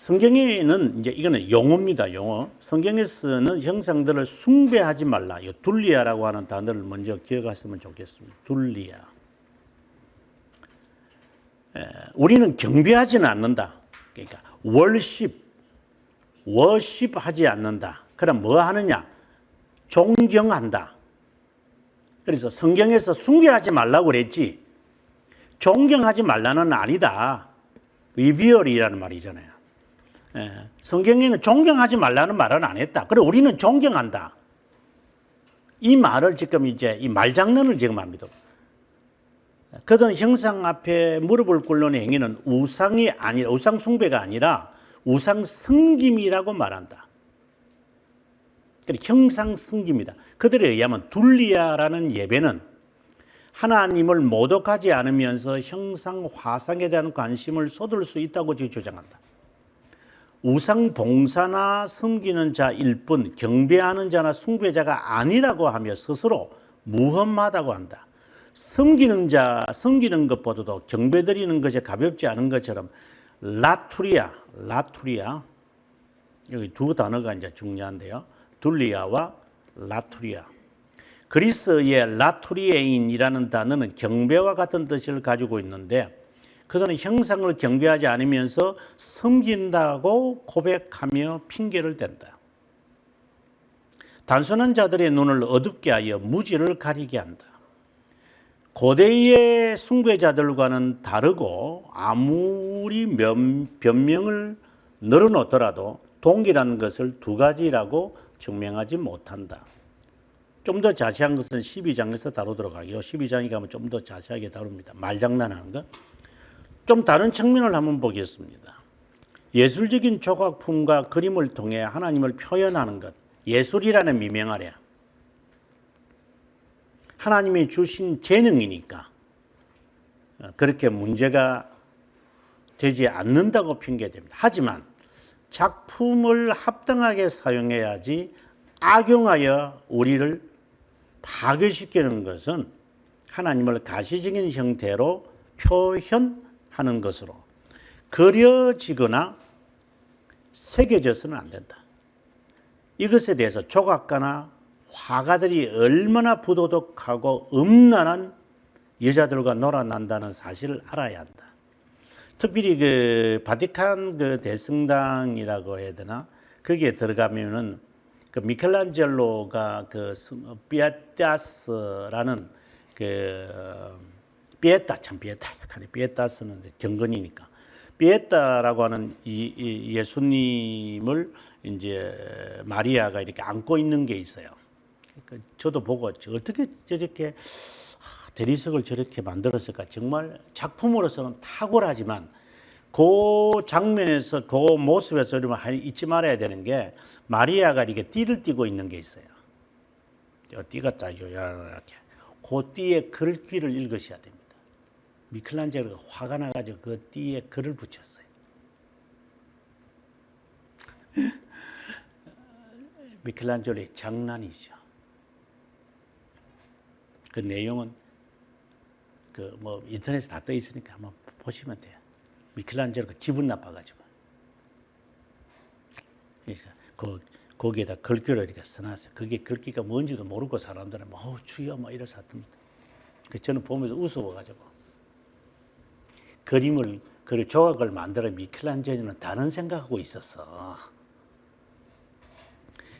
성경에는 이제 이거는 용어입니다. 용어. 성경에서는 형상들을 숭배하지 말라. 이 둘리아라고 하는 단어를 먼저 기억하시면 좋겠습니다. 둘리아. 우리는 경배하지는 않는다. 그러니까 워십하지 않는다. 그럼 뭐 하느냐? 존경한다. 그래서 성경에서 숭배하지 말라고 그랬지 존경하지 말라는 아니다. 리비얼이라는 말이잖아요. 성경에는 존경하지 말라는 말은 안 했다. 그래 우리는 존경한다. 이 말을 지금 이제 이 말장난을 지금 합니다. 그들은 형상 앞에 무릎을 꿇는 행위는 우상이 아니라 우상 숭배가 아니라 우상 섬김이라고 말한다. 그래 형상 섬김이다. 그들에 의하면 둘리아라는 예배는 하나님을 모독하지 않으면서 형상 화상에 대한 관심을 쏟을 수 있다고 주장한다. 우상 봉사나 섬기는 자일 뿐 경배하는 자나 숭배자가 아니라고 하며 스스로 무험하다고 한다. 섬기는 것보다도 경배드리는 것이 가볍지 않은 것처럼 라투리아 여기 두 단어가 이제 중요한데요. 둘리아와 라투리아. 그리스의 라투리에인이라는 단어는 경배와 같은 뜻을 가지고 있는데 그들은 형상을 경배하지 않으면서 섬긴다고 고백하며 핑계를 댄다. 단순한 자들의 눈을 어둡게 하여 무지를 가리게 한다. 고대의 숭배자들과는 다르고 아무리 변명을 늘어놓더라도 동일한 것을 두 가지라고 증명하지 못한다. 좀 더 자세한 것은 12장에서 다루도록 하고요. 12장에 가면 좀 더 자세하게 다룹니다. 말장난하는 거. 좀 다른 측면을 한번 보겠습니다. 예술적인 조각품과 그림을 통해 하나님을 표현하는 것. 예술이라는 미명 아래 하나님이 주신 재능이니까 그렇게 문제가 되지 않는다고 핑계됩니다. 하지만 작품을 합당하게 사용해야지 악용하여 우리를 파괴시키는 것은 하나님을 가시적인 형태로 표현하는 것으로 그려지거나 새겨져서는 안 된다. 이것에 대해서 조각가나 화가들이 얼마나 부도덕하고 음란한 여자들과 놀아난다는 사실을 알아야 한다. 특별히 그 바티칸 그 대성당이라고 해야 되나? 거기에 들어가면은 그 미켈란젤로가 그 피에타스라는 피에타스는 정근이니까 피에타라고 하는 이 예수님을 이제 마리아가 이렇게 안고 있는 게 있어요. 저도 보고 어떻게 저렇게 대리석을 저렇게 만들었을까? 정말 작품으로서는 탁월하지만 그 장면에서 그 모습에서 여러분 잊지 말아야 되는 게 마리아가 이렇게 띠를 띠고 있는 게 있어요. 띠가 짜요 이렇게. 그 띠에 글귀를 읽으셔야 됩니다. 미켈란젤로가 화가 나가지고 그 띠에 글을 붙였어요. 미켈란젤로의 장난이죠. 그 내용은 그 뭐 인터넷에 다 떠 있으니까 한번 보시면 돼요. 미켈란젤로가 기분 나빠가지고. 그러니까 거기에다 글귀를 이렇게 써놨어요. 그게 글귀가 뭔지도 모르고 사람들은 주여 이래서 하던데. 저는 보면서 웃어가지고 그 조각을 만들어 미켈란젤로는 다른 생각하고 있었어.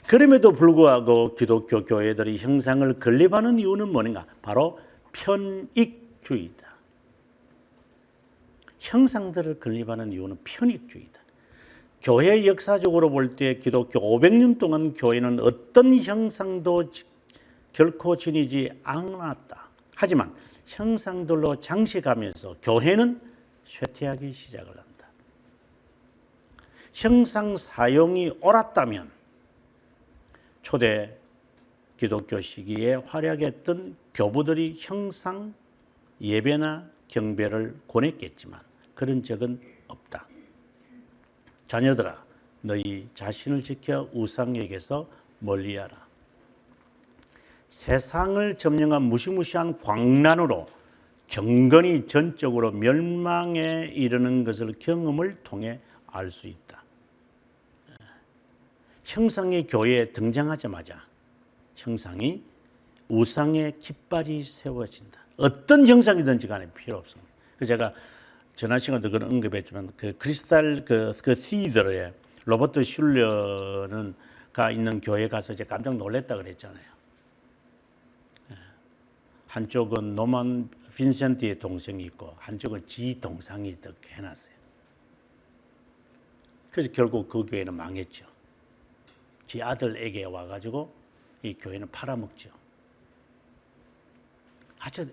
그럼에도 불구하고 기독교 교회들이 형상을 건립하는 이유는 뭐는가? 바로 편익주의다. 형상들을 건립하는 이유는 편익주의다. 교회 역사적으로 볼 때 기독교 500년 동안 교회는 어떤 형상도 결코 지니지 않았다. 하지만 형상들로 장식하면서 교회는 쇠퇴하기 시작을 한다. 형상 사용이 옳았다면 초대 기독교 시기에 활약했던 교부들이 형상 예배나 경배를 권했겠지만 그런 적은 없다. 자녀들아, 너희 자신을 지켜 우상에게서 멀리하라. 세상을 점령한 무시무시한 광란으로 경건이 전적으로 멸망에 이르는 것을 경험을 통해 알 수 있다. 형상이 교회에 등장하자마자 형상이 우상의 깃발이 세워진다. 어떤 형상이든지 간에 필요 없습니다. 그래서 제가 지난 시간도 그런 언급했지만 그 크리스탈 그 시더에 로버트 슐러는 가 있는 교회 가서 이제 깜짝 놀랐다 그랬잖아요. 한쪽은 노만 빈센트의 동생이 있고 한쪽은 지 동상이 이렇게 해놨어요. 그래서 결국 그 교회는 망했죠. 지 아들에게 와가지고 이 교회는 팔아먹죠.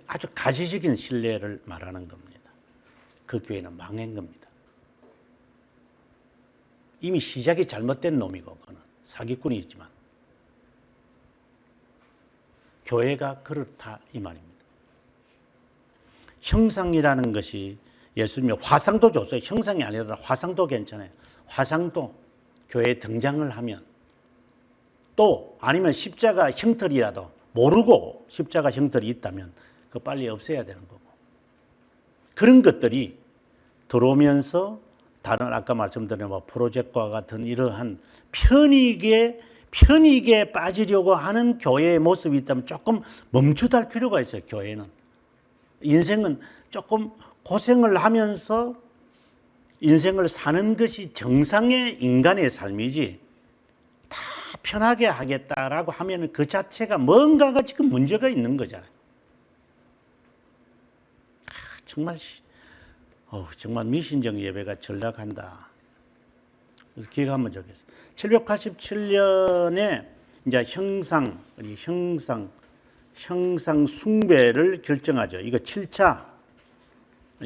아주 가시적인 신뢰를 말하는 겁니다. 그 교회는 망한 겁니다. 이미 시작이 잘못된 놈이고 그는 사기꾼이 있지만 교회가 그렇다 이 말입니다. 형상이라는 것이 예수님이 화상도 줬어요. 형상이 아니라 화상도 괜찮아요. 화상도 교회에 등장을 하면 또 아니면 십자가 형틀이라도 모르고 십자가 형틀이 있다면 그거 빨리 없애야 되는 거고 그런 것들이 들어오면서 다른 아까 말씀드린 뭐 프로젝트와 같은 이러한 편익에 빠지려고 하는 교회의 모습이 있다면 조금 멈추달 필요가 있어요. 교회는 인생은 조금 고생을 하면서 인생을 사는 것이 정상의 인간의 삶이지 다 편하게 하겠다라고 하면 그 자체가 뭔가가 지금 문제가 있는 거잖아요. 정말 미신적 예배가 전락한다. 그래서 기억하면 좋겠어요. 787년에 이제 형상 숭배를 결정하죠. 이거 7차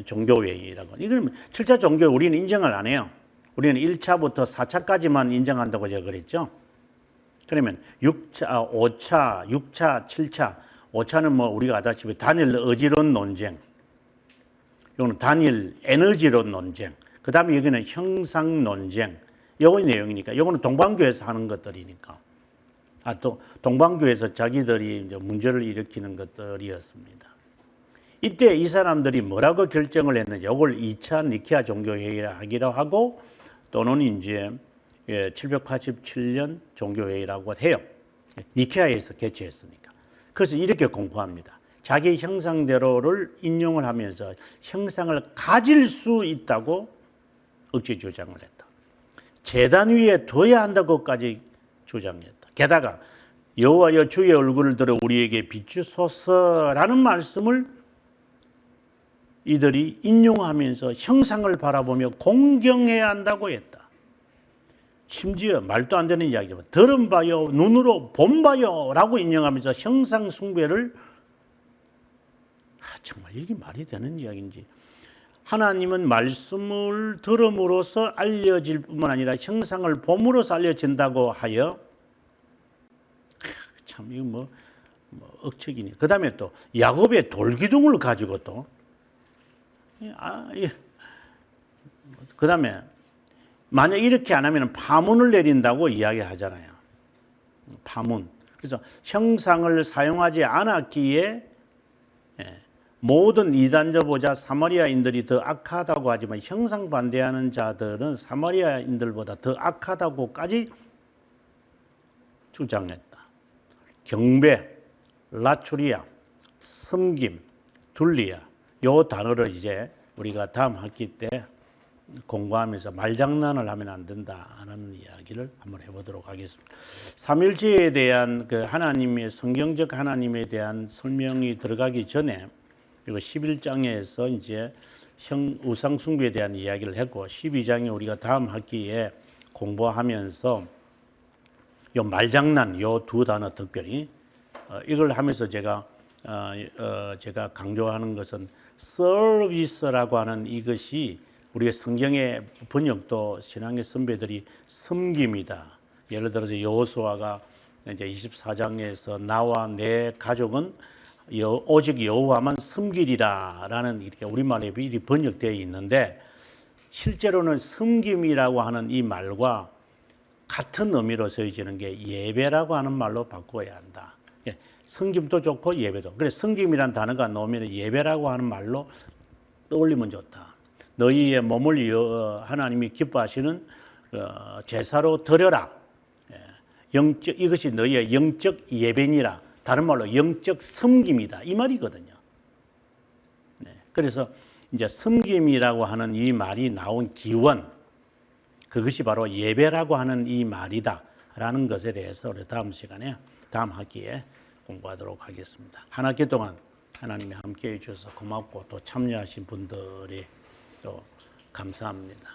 종교회의라고. 이거는 7차 종교 우리는 인정을 안 해요. 우리는 1차부터 4차까지만 인정한다고 제가 그랬죠. 그러면 6차, 5차, 6차, 7차. 5차는 뭐 우리가 아다시피 다니엘 의지론 논쟁. 이거는 다니엘 에너지론 논쟁. 그 다음에 여기는 형상 논쟁. 요거의 내용이니까. 요거는 동방교에서 하는 것들이니까. 또 동방교에서 자기들이 이제 문제를 일으키는 것들이었습니다. 이때 이 사람들이 뭐라고 결정을 했는지 요걸 2차 니케아 종교회의를 하기로 하고 또는 이제 787년 종교회의라고 해요. 니케아에서 개최했으니까. 그래서 이렇게 공포합니다. 자기 형상대로를 인용을 하면서 형상을 가질 수 있다고 억지 주장을 했다. 제단 위에 둬야 한다고까지 주장했다. 게다가 여호와여 주의 얼굴을 들어 우리에게 비추소서라는 말씀을 이들이 인용하면서 형상을 바라보며 공경해야 한다고 했다. 심지어 말도 안 되는 이야기지만 들은 바요 눈으로 본 바요 라고 인용하면서 형상 숭배를 정말 이게 말이 되는 이야기인지 하나님은 말씀을 들음으로써 알려질 뿐만 아니라 형상을 봄으로써 알려진다고 하여 참 이거 뭐 억측이네. 그 다음에 또 야곱의 돌기둥을 가지고 또 그 다음에 만약 이렇게 안 하면 파문을 내린다고 이야기하잖아요. 파문. 그래서 형상을 사용하지 않았기에 모든 이단자보다 사마리아인들이 더 악하다고 하지만 형상 반대하는 자들은 사마리아인들보다 더 악하다고까지 주장했다. 경배, 라추리아, 섬김, 둘리아 요 단어를 이제 우리가 다음 학기 때 공부하면서 말장난을 하면 안 된다는 이야기를 한번 해보도록 하겠습니다. 삼일체에 대한 그 하나님의 성경적 하나님에 대한 설명이 들어가기 전에 그리고 11장에서 이제 우상 숭배에 대한 이야기를 했고 12장에 우리가 다음 학기에 공부하면서 요 말장난 요 두 단어 특별히 이걸 하면서 제가 강조하는 것은 서비스라고 하는 이것이 우리의 성경의 번역도 신앙의 선배들이 섬김이다. 예를 들어서 여호수아가 이제 24장에서 나와 내 가족은 오직 여호와만 섬기리라라는 이렇게 우리말에 미리 번역되어 있는데 실제로는 섬김이라고 하는 이 말과 같은 의미로 쓰여지는 게 예배라고 하는 말로 바꿔야 한다. 섬김도 좋고 예배도. 그래서 섬김이란 단어가 나오면 예배라고 하는 말로 떠올리면 좋다. 너희의 몸을 하나님이 기뻐하시는 제사로 드려라. 영적 이것이 너희의 영적 예배니라. 다른 말로 영적 섬김이다 이 말이거든요. 네. 그래서 이제 섬김이라고 하는 이 말이 나온 기원 그것이 바로 예배라고 하는 이 말이다라는 것에 대해서 우리 다음 시간에 다음 학기에 공부하도록 하겠습니다. 한 학기 동안 하나님이 함께해 주셔서 고맙고 또 참여하신 분들이 또 감사합니다.